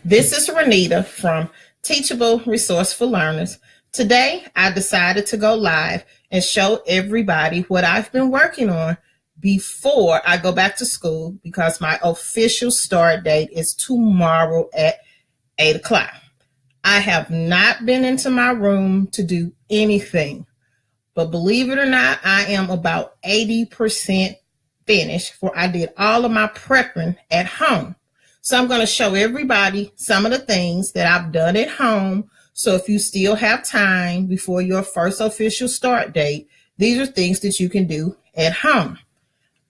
This is Renita from Teachable Resourceful Learners. Today, I decided to go live and show everybody what I've been working on before I go back to school because my official start date is tomorrow at 8 o'clock. I have not been into my room to do anything, but believe it or not, I am about 80% finished, for I did all of my prepping at home. So I'm going to show everybody some of the things that I've done at home. So if you still have time before your first official start date, these are things that you can do at home.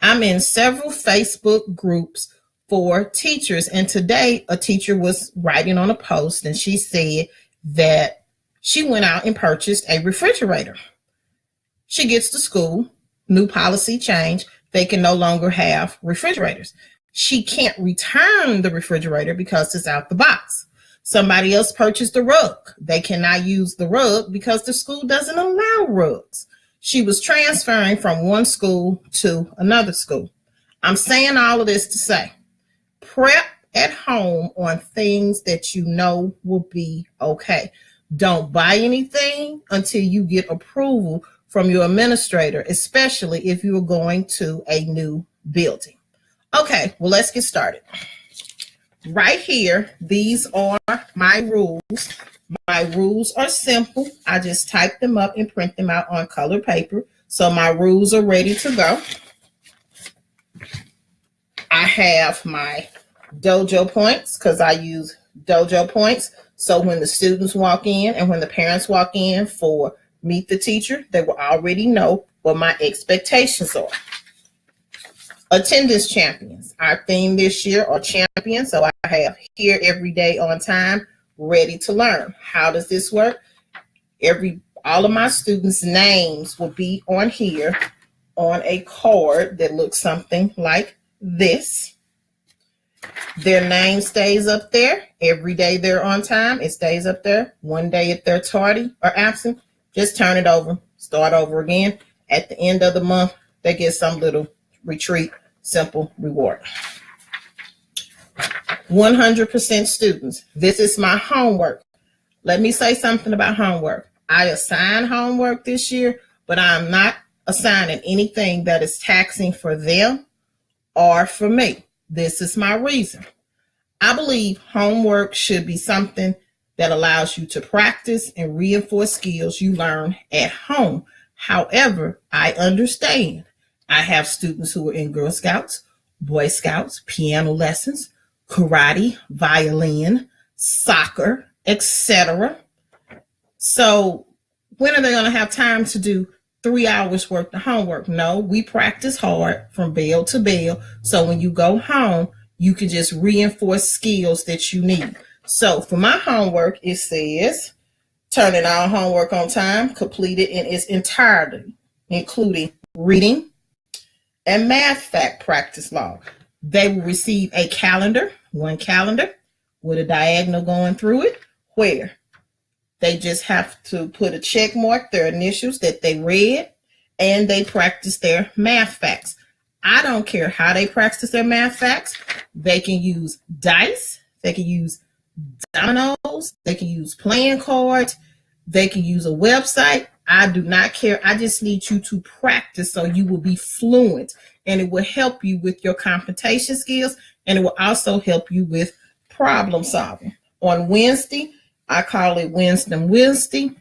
I'm in several Facebook groups for teachers. And today a teacher was writing on a post and she said that she went out and purchased a refrigerator. She gets to school, new policy change, they can no longer have refrigerators. She can't return the refrigerator because it's out the box. Somebody else purchased a rug. They cannot use the rug because the school doesn't allow rugs. She was transferring from one school to another school. I'm saying all of this to say, prep at home on things that you know will be okay. Don't buy anything until you get approval from your administrator, especially if you're going to a new building. Okay, well, let's get started. Right here, these are my rules. My rules are simple. I just type them up and print them out on colored paper. So my rules are ready to go. I have my dojo points because I use dojo points. So when the students walk in and when the parents walk in for meet the teacher, they will already know what my expectations are. Attendance champions. Our theme this year are champions. So I have here every day on time, ready to learn. How does this work? All of my students' names will be on here on a card that looks something like this. Their name stays up there. Every day they're on time, it stays up there. One day if they're tardy or absent, just turn it over, start over again. At the end of the month, they get some little retreat, simple reward. 100% students. This is my homework. Let me say something about homework. I assign homework this year, but I'm not assigning anything that is taxing for them or for me. This is my reason. I believe homework should be something that allows you to practice and reinforce skills you learn at home. However, I understand. I have students who are in Girl Scouts, Boy Scouts, piano lessons, karate, violin, soccer, etc. So when are they going to have time to do 3 hours worth of homework? No, we practice hard from bell to bell. So when you go home, you can just reinforce skills that you need. So for my homework, it says, turn in all homework on time, completed in its entirety, including reading and math fact practice log. They will receive a calendar, one calendar with a diagonal going through it, where they just have to put a check mark, their initials that they read, and they practice their math facts. I don't care how they practice their math facts. They can use dice, they can use dominoes, they can use playing cards, they can use a website. I do not care. I just need you to practice so you will be fluent, and it will help you with your computation skills, and it will also help you with problem solving. On Wednesday, I call it Wisdom Wednesday.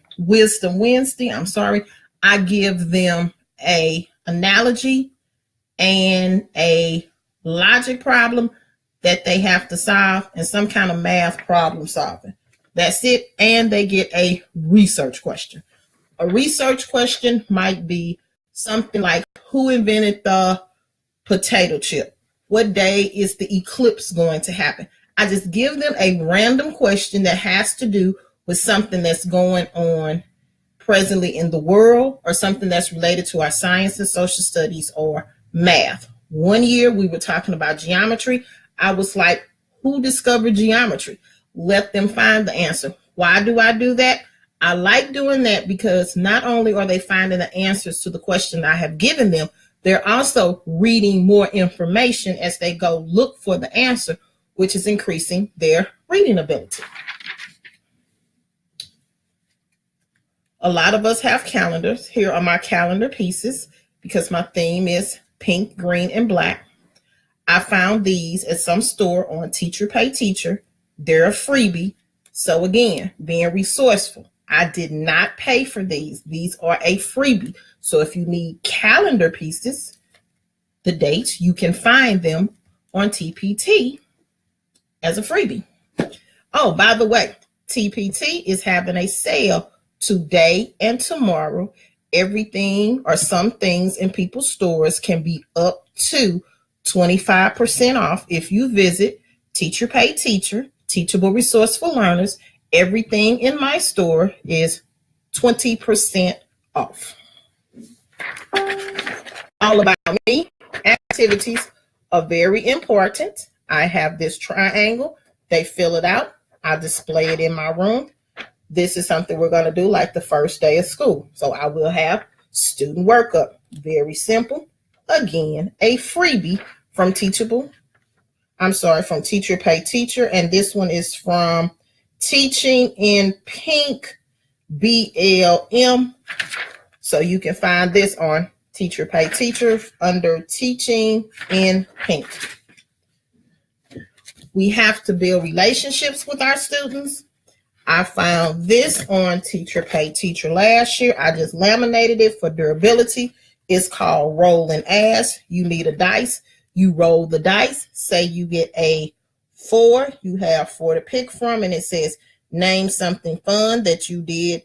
I give them a analogy and a logic problem that they have to solve and some kind of math problem solving. That's it. And they get a research question. A research question might be something like, who invented the potato chip? What day is the eclipse going to happen? I just give them a random question that has to do with something that's going on presently in the world or something that's related to our science and social studies or math. One year we were talking about geometry. I was like, who discovered geometry? Let them find the answer. Why do I do that? I like doing that because not only are they finding the answers to the question I have given them, they're also reading more information as they go look for the answer, which is increasing their reading ability. A lot of us have calendars. Here are my calendar pieces because my theme is pink, green, and black. I found these at some store on Teacher Pay Teacher. They're a freebie. So again, being resourceful. I did not pay for these. These are a freebie. So if you need calendar pieces, the dates, you can find them on TPT as a freebie. Oh, by the way, TPT is having a sale today and tomorrow. Everything or some things in people's stores can be up to 25% off if you visit Teacher Pay Teacher, Teachable Resourceful Learners. Everything in my store is 20% off. All about me. Activities are very important. I have this triangle. They fill it out. I display it in my room. This is something we're going to do like the first day of school. So I will have student workup. Very simple. Again, a freebie from Teacher Pay Teacher. And this one is from Teaching in Pink BLM. So you can find this on Teacher Pay Teacher under Teaching in Pink. We have to build relationships with our students. I found this on Teacher Pay Teacher last year. I just laminated it for durability. It's called Rolling Ass. You need a dice. You roll the dice. Say you get a 4. You have 4 to pick from, and it says, name something fun that you did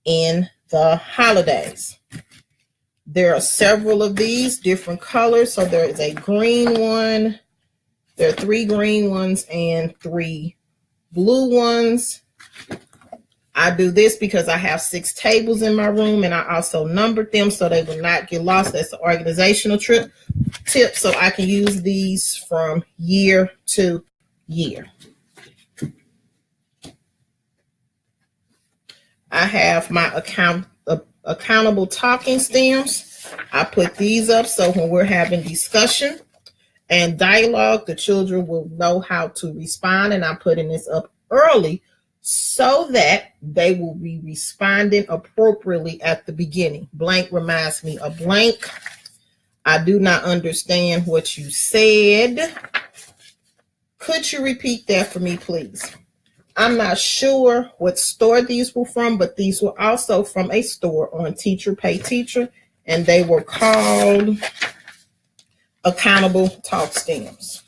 in the holidays. There are several of these different colors. So there is a green one. There are 3 green ones and 3 blue ones. I do this because I have 6 tables in my room, and I also numbered them so they will not get lost. That's an organizational tip, so I can use these from year to year. I have my accountable talking stems. I put these up so when we're having discussion and dialogue, the children will know how to respond, and I'm putting this up early so that they will be responding appropriately at the beginning. Blank reminds me of blank. I do not understand what you said. Could you repeat that for me, please? I'm not sure what store these were from, but these were also from a store on Teacher Pay Teacher, and they were called Accountable Talk Stems.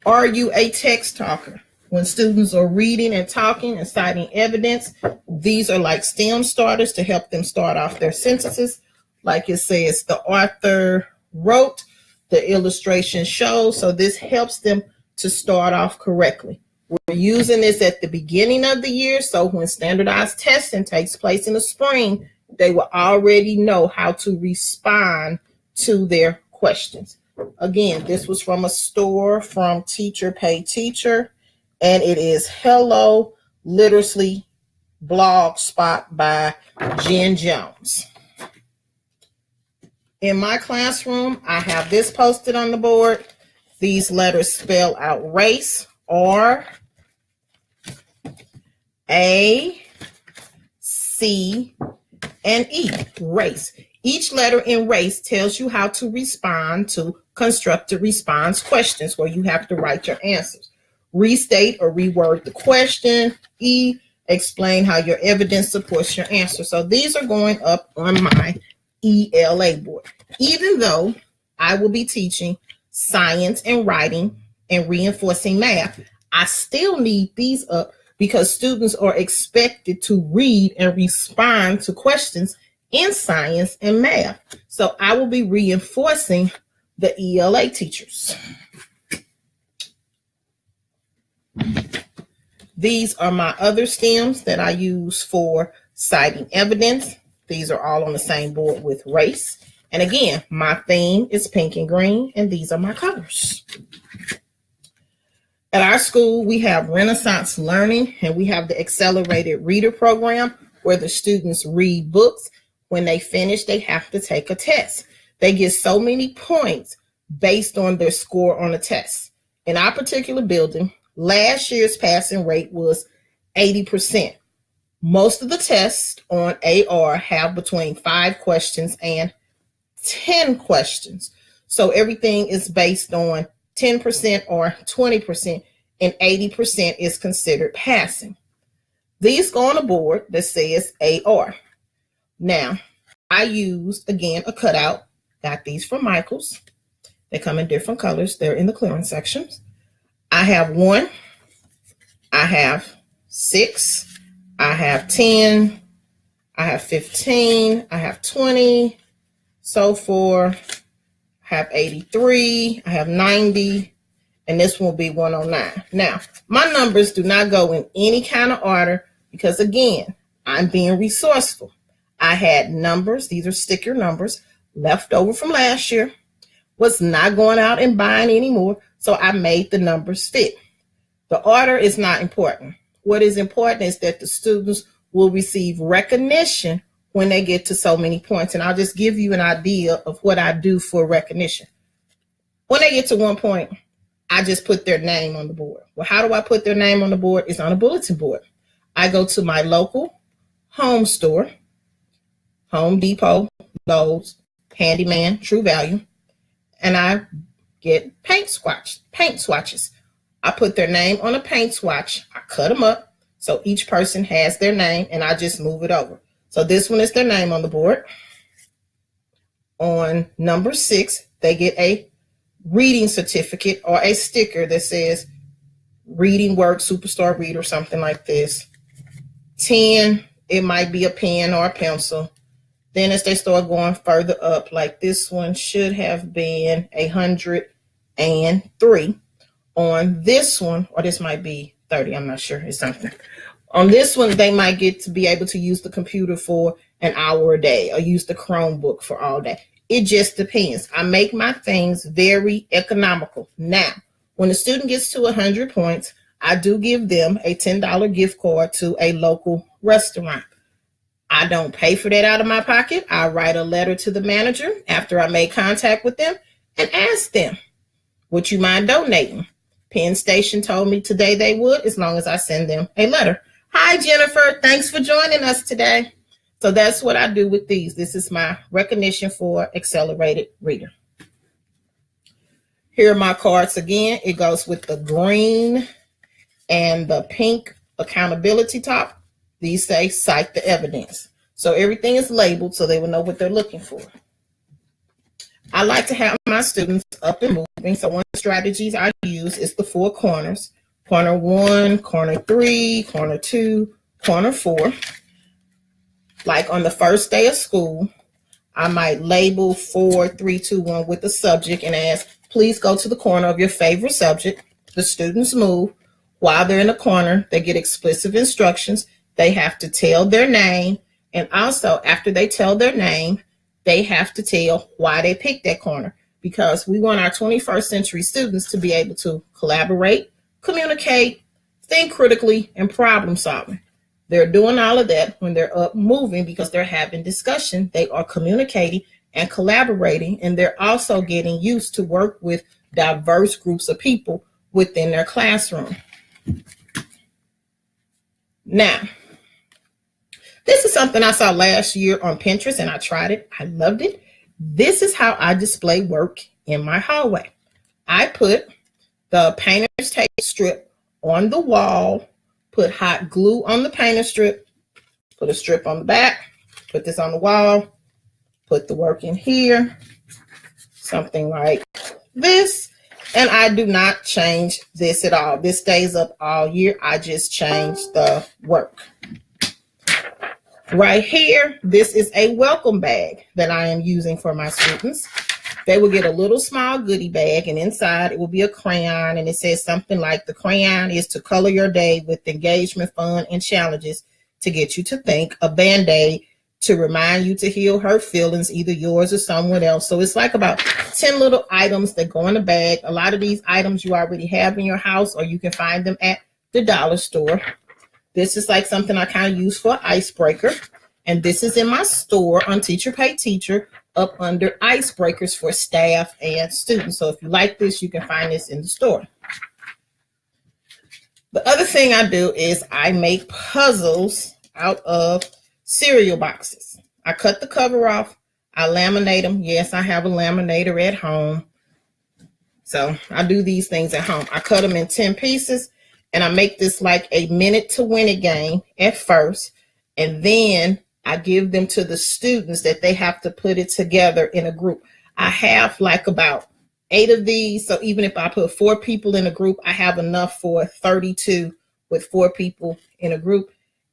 Are you a text talker? When students are reading and talking and citing evidence, these are like STEM starters to help them start off their sentences. Like it says, the author wrote, the illustration shows. So this helps them to start off correctly. We're using this at the beginning of the year. So when standardized testing takes place in the spring, they will already know how to respond to their questions. Again, this was from a store from Teacher Pay Teacher. And it is Hello Literacy Blog Spot by Jen Jones. In my classroom, I have this posted on the board. These letters spell out race, R, A, C, and E, race. Each letter in race tells you how to respond to constructed response questions where you have to write your answers. Restate or reword the question. E, explain how your evidence supports your answer. So these are going up on my ELA board. Even though I will be teaching science and writing and reinforcing math, I still need these up because students are expected to read and respond to questions in science and math. So I will be reinforcing the ELA teachers. These are my other stems that I use for citing evidence. These are all on the same board with race. And again, my theme is pink and green, and these are my colors. At our school, we have Renaissance Learning, and we have the Accelerated Reader Program where the students read books. When they finish, they have to take a test. They get so many points based on their score on the test. in our particular building, last year's passing rate was 80%. Most of the tests on AR have between 5 questions and 10 questions. So everything is based on 10% or 20%, and 80% is considered passing. These go on a board that says AR. Now, I used, again, a cutout. Got these from Michael's. They come in different colors. They're in the clearance sections. I have 1. I have 6. I have 10. I have 15. I have 20. So forth. I have 83. I have 90. And this will be 109. Now, my numbers do not go in any kind of order because, again, I'm being resourceful. I had numbers, these are sticker numbers, left over from last year, was not going out and buying anymore, so I made the numbers fit. The order is not important. What is important is that the students will receive recognition when they get to so many points. And I'll just give you an idea of what I do for recognition. When they get to 1 point, I just put their name on the board. Well, how do I put their name on the board? It's on a bulletin board. I go to my local home store, Home Depot, Lowe's, Handyman, True Value, and I get paint swatches. I put their name on a paint swatch. I cut them up so each person has their name, and I just move it over. So this one is their name on the board. On number 6, they get a reading certificate or a sticker that says Reading Work Superstar Reader, something like this. 10, it might be a pen or a pencil. Then as they start going further up, like this one should have been 103. On this one, or this might be 30, I'm not sure, it's something. On this one, they might get to be able to use the computer for an hour a day or use the Chromebook for all day. It just depends. I make my things very economical. Now, when the student gets to 100 points, I do give them a $10 gift card to a local restaurant. I don't pay for that out of my pocket. I write a letter to the manager after I make contact with them and ask them, would you mind donating? Penn Station told me today they would, as long as I send them a letter. Hi, Jennifer. Thanks for joining us today. So that's what I do with these. This is my recognition for accelerated reader. Here are my cards again. It goes with the green and the pink accountability top. These say cite the evidence. So everything is labeled so they will know what they're looking for. I like to have my students up and moving. So one of the strategies I use is the 4 corners. Corner 1, corner 3, corner 2, corner 4. Like on the first day of school, I might label 4, 3, 2, 1 with the subject and ask, please go to the corner of your favorite subject. The students move. While they're in the corner, they get explicit instructions. They have to tell their name. And also, after they tell their name, they have to tell why they picked that corner. Because we want our 21st century students to be able to collaborate, communicate, think critically, and problem solving. They're doing all of that when they're up moving because they're having discussion. They are communicating and collaborating, and they're also getting used to work with diverse groups of people within their classroom. Now, this is something I saw last year on Pinterest, and I tried it. I loved it. This is how I display work in my hallway. I put the painter's tape strip on the wall, put hot glue on the painter strip, put a strip on the back, put this on the wall, put the work in here, something like this. And I do not change this at all. This stays up all year. I just change the work. Right here, this is a welcome bag that I am using for my students. They will get a little small goodie bag, and inside it will be a crayon, and it says something like, the crayon is to color your day with engagement, fun, and challenges to get you to think, a Band-Aid to remind you to heal hurt feelings, either yours or someone else. So it's like about 10 little items that go in the bag. A lot of these items you already have in your house, or you can find them at the dollar store. This is like something I kind of use for an icebreaker. And this is in my store on Teacher Pay Teacher, up under icebreakers for staff and students. So if you like this, you can find this in the store. The other thing I do is I make puzzles out of cereal boxes. I cut the cover off. I laminate them. Yes, I have a laminator at home. So I do these things at home. I cut them in 10 pieces and I make this like a minute to win it game at first. And then I give them to the students that they have to put it together in a group. I have like about 8 of these. So even if I put 4 people in a group, I have enough for 32 with 4 people in a group.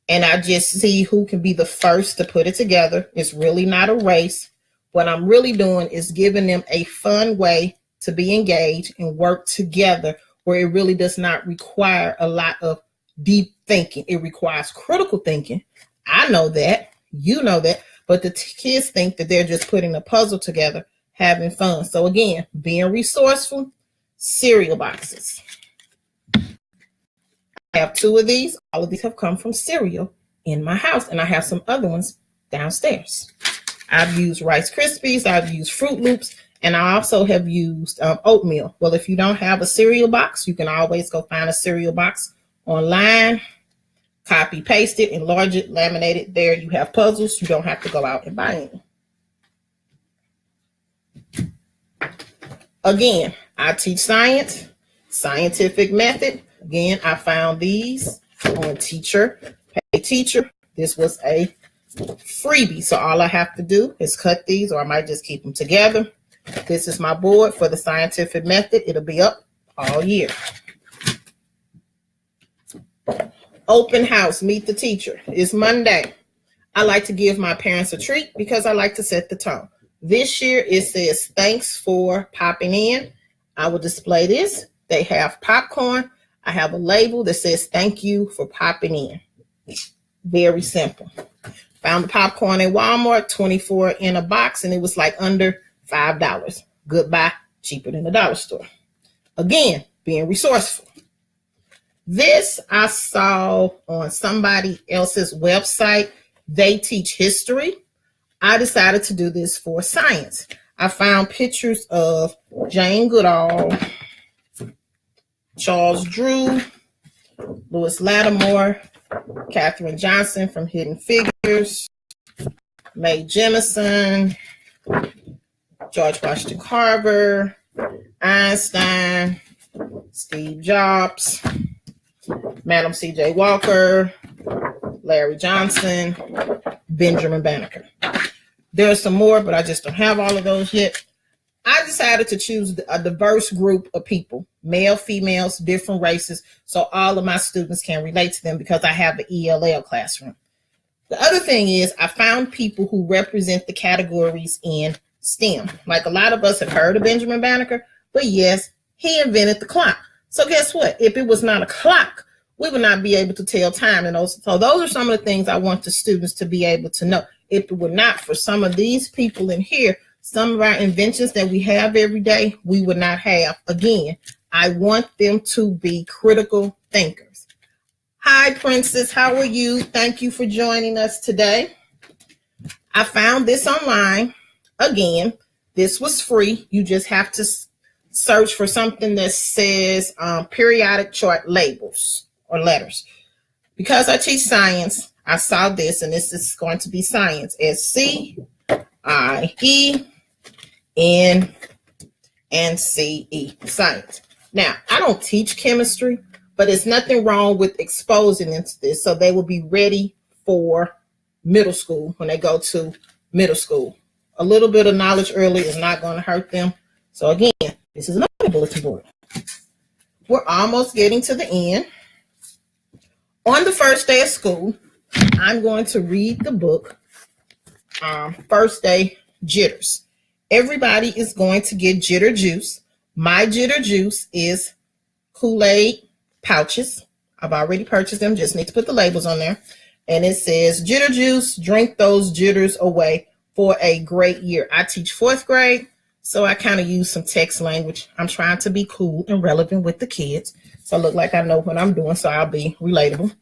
And I just see who can be the first to put it together. It's really not a race. What I'm really doing is giving them a fun way to be engaged and work together where it really does not require a lot of deep thinking. It requires critical thinking. I know that, you know that, but the kids think that they're just putting a puzzle together, having fun. So again, being resourceful, cereal boxes. I have 2 of these. All of these have come from cereal in my house, and I have some other ones downstairs. I've used Rice Krispies, I've used Fruit Loops, and I also have used oatmeal. Well, if you don't have a cereal box, you can always go find a cereal box online, copy, paste it, enlarge it, laminate it. There you have puzzles. You don't have to go out and buy any. Again, I teach science, scientific method. Again, I found these on Teacher Pay Teacher. This was a freebie, so all I have to do is cut these, or I might just keep them together. This is my board for the scientific method. It'll be up all year. Open house, meet the teacher. It's Monday. I like to give my parents a treat because I like to set the tone. This year it says, thanks for popping in. I will display this. They have popcorn. I have a label that says, thank you for popping in. Very simple. Found the popcorn at Walmart, 24 in a box, and it was like under $5. Goodbye, cheaper than the dollar store. Again, being resourceful. This I saw on somebody else's website. They teach history. I decided to do this for science. I found pictures of Jane Goodall, Charles Drew, Louis Lattimore, Katherine Johnson from Hidden Figures, Mae Jemison, George Washington Carver, Einstein, Steve Jobs, Madam C.J. Walker, Larry Johnson, Benjamin Banneker. There are some more, but I just don't have all of those yet. I decided to choose a diverse group of people, male, females, different races, so all of my students can relate to them because I have an ELL classroom. The other thing is I found people who represent the categories in STEM. Like a lot of us have heard of Benjamin Banneker, but yes, he invented the clock. So guess what? If it was not a clock, we would not be able to tell time. And so those are some of the things I want the students to be able to know. If it were not for some of these people in here, some of our inventions that we have every day, we would not have. Again, I want them to be critical thinkers. Hi, Princess. How are you? Thank you for joining us today. I found this online. Again, this was free. You just have to search for something that says periodic chart labels or letters. Because I teach science, I saw this, and this is going to be science. SCIENCE, science. Now, I don't teach chemistry, but there's nothing wrong with exposing them to this so they will be ready for middle school when they go to middle school. A little bit of knowledge early is not going to hurt them. So again, this is another bulletin board. We're almost getting to the end. On the first day of school, I'm going to read the book, First Day Jitters. Everybody is going to get jitter juice. My jitter juice is Kool-Aid pouches. I've already purchased them, just need to put the labels on there. And it says, jitter juice, drink those jitters away for a great year. I teach 4th grade, so I kind of use some text language. I'm trying to be cool and relevant with the kids. So I look like I know what I'm doing, so I'll be relatable.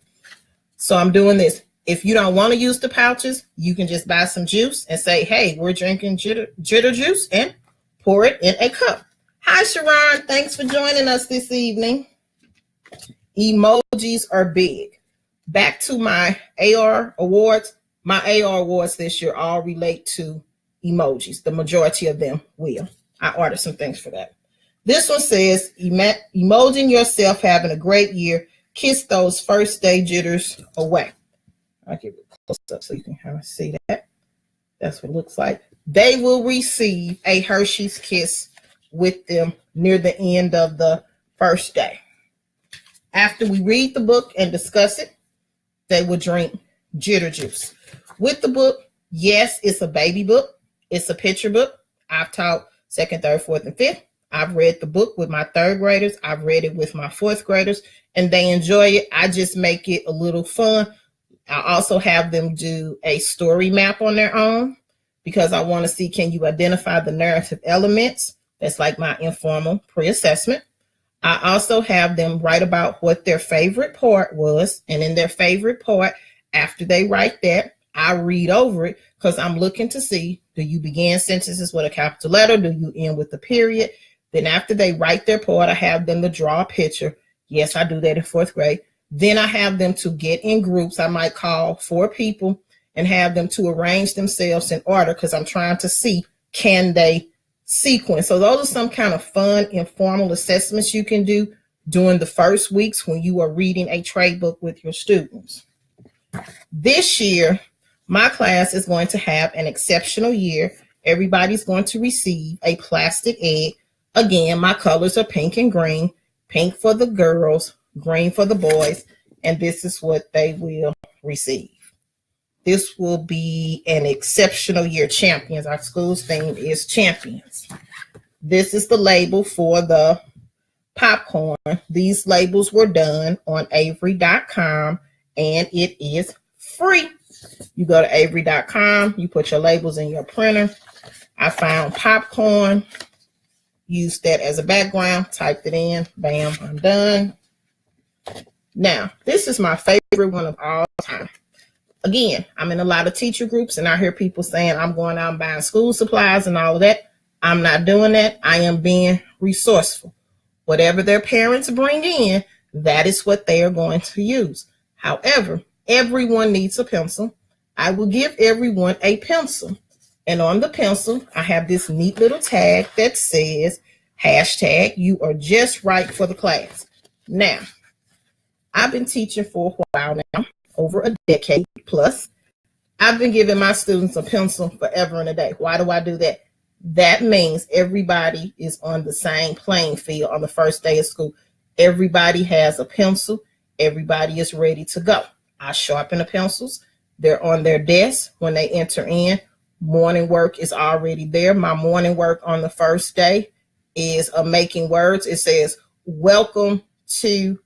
So I'm doing this. If you don't want to use the pouches, you can just buy some juice and say, hey, we're drinking jitter juice, and pour it in a cup. Hi, Sharon. Thanks for joining us this evening. Emojis are big. Back to my AR awards. My AR awards this year all relate to emojis. The majority of them will. I ordered some things for that. This one says, emojing yourself having a great year. Kiss those first day jitters away. I'll give it a close up so you can kind of see that. That's what it looks like. They will receive a Hershey's Kiss with them near the end of the first day. After we read the book and discuss it, they will drink jitter juice. With the book, yes, it's a baby book. It's a picture book. I've taught 2nd, 3rd, 4th, and 5th. I've read the book with my 3rd graders. I've read it with my 4th graders, and they enjoy it. I just make it a little fun. I also have them do a story map on their own because I want to see, can you identify the narrative elements? That's like my informal pre-assessment. I also have them write about what their favorite part was. And in their favorite part, after they write that, I read over it because I'm looking to see, do you begin sentences with a capital letter? Do you end with a period? Then after they write their part, I have them to draw a picture. Yes, I do that in 4th grade. Then I have them to get in groups. I might call 4 people and have them to arrange themselves in order because I'm trying to see, can they sequence? So those are some kind of fun, informal assessments you can do during the first weeks when you are reading a trade book with your students. This year, my class is going to have an exceptional year. Everybody's going to receive a plastic egg. Again, my colors are pink and green. Pink for the girls, green for the boys, and this is what they will receive. This will be an exceptional year champions. Our school's theme is champions. This is the label for the popcorn. These labels were done on Avery.com, and it is free. You go to Avery.com, you put your labels in your printer. I found popcorn, used that as a background, typed it in, bam, I'm done. Now, this is my favorite one of all time. Again, I'm in a lot of teacher groups, and I hear people saying I'm going out and buying school supplies and all of that. I'm not doing that. I am being resourceful. Whatever their parents bring in, that is what they are going to use. However, everyone needs a pencil. I will give everyone a pencil. And on the pencil, I have this neat little tag that says, hashtag, you are just right for the class. Now, I've been teaching for a while now, over a decade plus. I've been giving my students a pencil forever and a day. Why do I do that? That means everybody is on the same playing field on the first day of school. Everybody has a pencil. Everybody is ready to go. I sharpen the pencils. They're on their desk when they enter in. Morning work is already there. My morning work on the first day is making words. It says, welcome to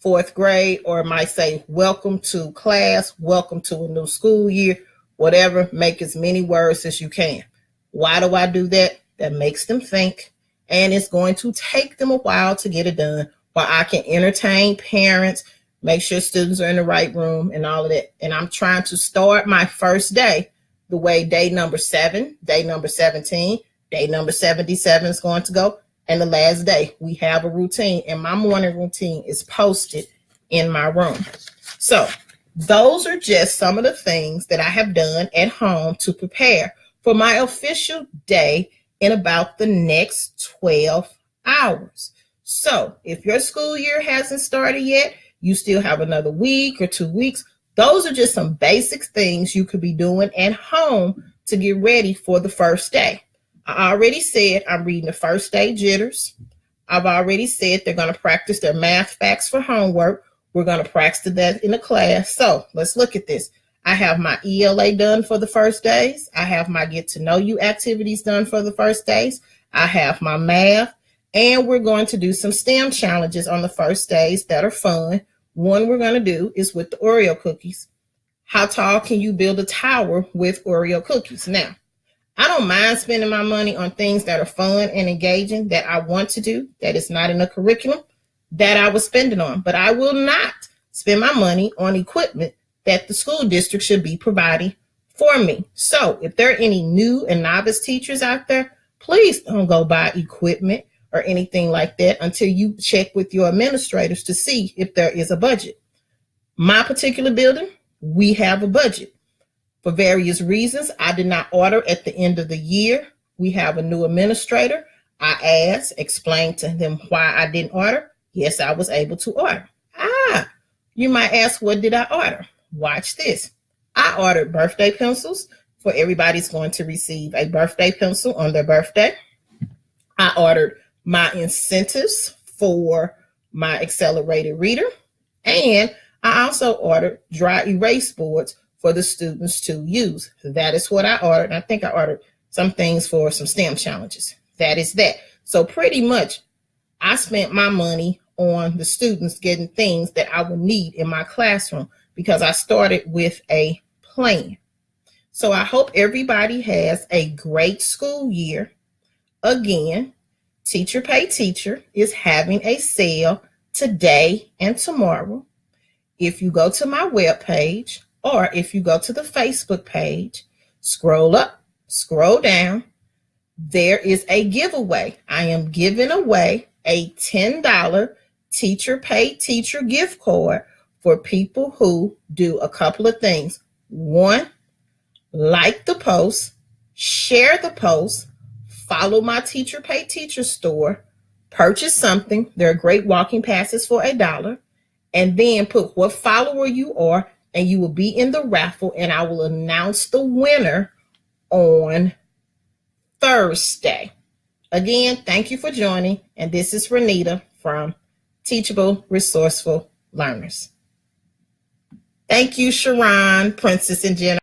4th grade, or it might say, welcome to class, welcome to a new school year, whatever. Make as many words as you can. Why do I do that? That makes them think, and it's going to take them a while to get it done, while I can entertain parents, make sure students are in the right room and all of that. And I'm trying to start my first day the way day number 7, day number 17, day number 77 is going to go. And the last day, we have a routine, and my morning routine is posted in my room. So those are just some of the things that I have done at home to prepare for my official day in about the next 12 hours. So if your school year hasn't started yet, you still have another week or 2 weeks. Those are just some basic things you could be doing at home to get ready for the first day. I already said I'm reading the first day jitters. I've already said they're going to practice their math facts for homework. We're going to practice that in the class. So let's look at this. I have my ELA done for the first days. I have my get to know you activities done for the first days. I have my math, and we're going to do some STEM challenges on the first days that are fun. One we're going to do is with the Oreo cookies. How tall can you build a tower with Oreo cookies? Now, I don't mind spending my money on things that are fun and engaging that I want to do, that is not in the curriculum that I was spending on. But I will not spend my money on equipment that the school district should be providing for me. So if there are any new and novice teachers out there, please don't go buy equipment or anything like that until you check with your administrators to see if there is a budget. My particular building, we have a budget. For various reasons, I did not order at the end of the year. We have a new administrator. I asked, explained to them why I didn't order. Yes, I was able to order. You might ask, what did I order? Watch this. I ordered birthday pencils for everybody's going to receive a birthday pencil on their birthday. I ordered my incentives for my accelerated reader. And I also ordered dry erase boards for the students to use. That is what I ordered. I think I ordered some things for some STEM challenges. That is that. So pretty much I spent my money on the students getting things that I would need in my classroom because I started with a plan. So I hope everybody has a great school year. Again, Teacher Pay Teacher is having a sale today and tomorrow. If you go to my webpage or if you go to the Facebook page, scroll up, scroll down, there is a giveaway. I am giving away a $10 Teacher Pay Teacher gift card for people who do a couple of things. One, like the post, share the post, follow my Teacher Pay Teacher store, purchase something. There are great walking passes for $1, and then put what follower you are, and you will be in the raffle, and I will announce the winner on Thursday. Again, thank you for joining, and this is Renita from Teachable Resourceful Learners. Thank you, Sharon, Princess, and Jenna.